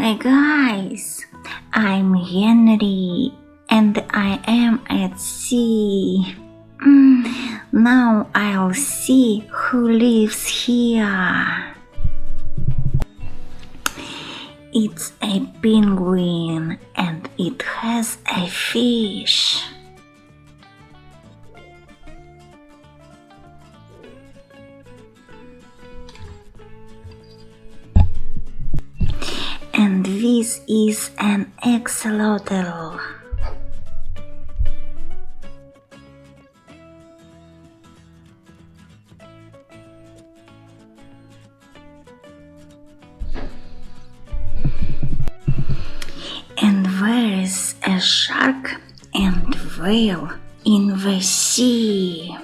Hi guys, I'm Henry and I am at sea. Now I'll see who lives here. It's a penguin and it has a fish. And this is an axolotl. And there's a shark and whale in the sea.